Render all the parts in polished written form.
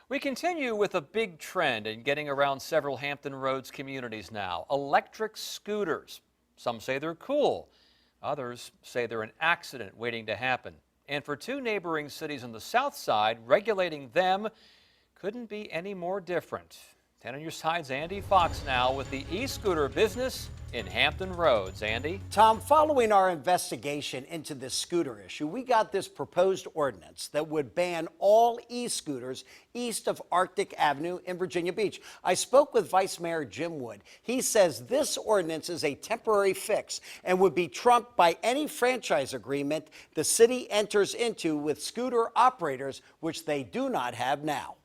We continue with a big trend in getting around several Hampton Roads communities now. Electric scooters. Some say they're cool. Others say they're an accident waiting to happen. And for two neighboring cities on the south side, regulating them couldn't be any more different. 10 on your side's Andy Fox now with the e-scooter business in Hampton Roads. Andy? Tom, following our investigation into this scooter issue, we got this proposed ordinance that would ban all e-scooters east of Arctic Avenue in Virginia Beach. I spoke with Vice Mayor Jim Wood. He says this ordinance is a temporary fix and would be trumped by any franchise agreement the city enters into with scooter operators, which they do not have now.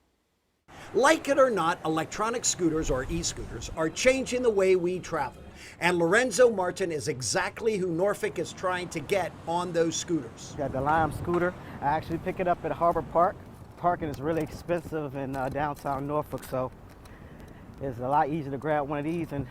Like it or not, electronic scooters or e-scooters are changing the way we travel. And Lorenzo Martin is exactly who Norfolk is trying to get on those scooters. Got the Lime scooter. I actually pick it up at Harbor Park. Parking is really expensive in downtown Norfolk, so it's a lot easier to grab one of these and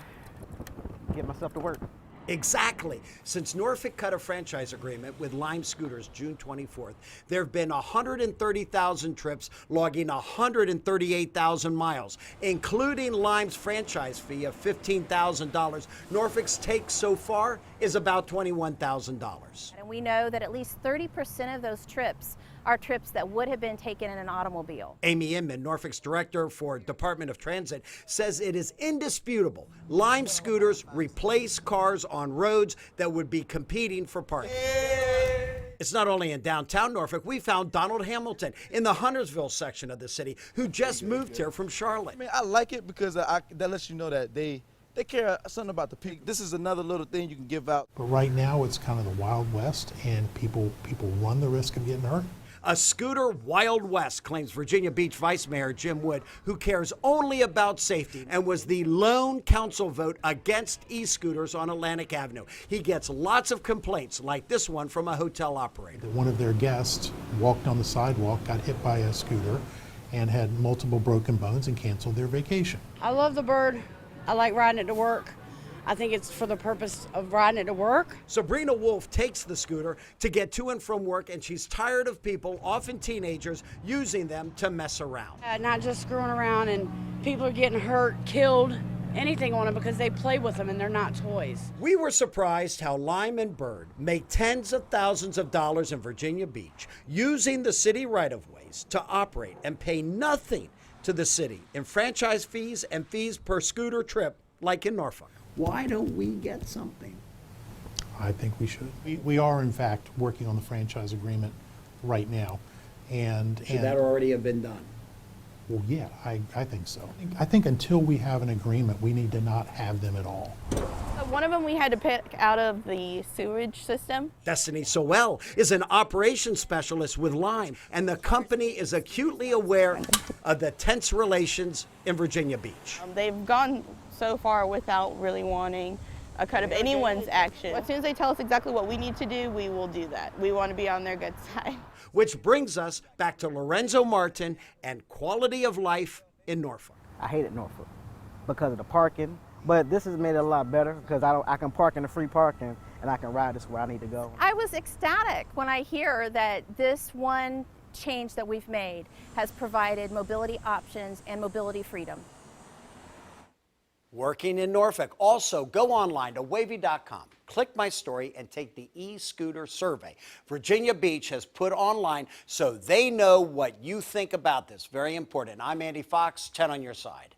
get myself to work. Exactly. Since Norfolk cut a franchise agreement with Lime Scooters June 24th, there have been 130,000 trips, logging 138,000 miles, including Lime's franchise fee of $15,000. Norfolk's take so far is about $21,000. And we know that at least 30% of those trips are trips that would have been taken in an automobile. Amy Inman, Norfolk's director for Department of Transit, says it is indisputable Lime scooters replace cars on roads that would be competing for parking. It's not only in downtown Norfolk. We found Donald Hamilton in the Huntersville section of the city who just moved here from Charlotte. I mean, I like it because that lets you know that they care something about the people. This is another little thing you can give out. But right now it's kind of the Wild West, and people run the risk of getting hurt. A scooter Wild West, claims Virginia Beach Vice Mayor Jim Wood, who cares only about safety and was the lone council vote against e-scooters on Atlantic Avenue. He gets lots of complaints like this one from a hotel operator. One of their guests walked on the sidewalk, got hit by a scooter, and had multiple broken bones and canceled their vacation. I love the bird. I like riding it to work. I think it's for the purpose of riding it to work. Sabrina Wolf takes the scooter to get to and from work, and she's tired of people, often teenagers, using them to mess around. Not just screwing around and people are getting hurt, killed, anything on them because they play with them and they're not toys. We were surprised how Lime and Bird make tens of thousands of dollars in Virginia Beach using the city right-of-ways to operate and pay nothing to the city in franchise fees and fees per scooter trip like in Norfolk. Why don't we get something? I think we should. We are, in fact, working on the franchise agreement right now. Should that already have been done? Well, yeah, I think so. I think until we have an agreement, we need to not have them at all. One of them we had to pick out of the sewage system. Destiny Sowell is an operations specialist with Lime, and the company is acutely aware of the tense relations in Virginia Beach. They've gone so far without really wanting a cut of anyone's action. As soon as they tell us exactly what we need to do, we will do that. We want to be on their good side. Which brings us back to Lorenzo Martin and quality of life in Norfolk. I hated Norfolk because of the parking, but this has made it a lot better because I can park in the free parking and I can ride this where I need to go. I was ecstatic when I hear that this one change that we've made has provided mobility options and mobility freedom. Working in Norfolk. Also, go online to wavy.com, click my story, and take the e-scooter survey Virginia Beach has put online so they know what you think about this. Very important. I'm Andy Fox, 10 on your side.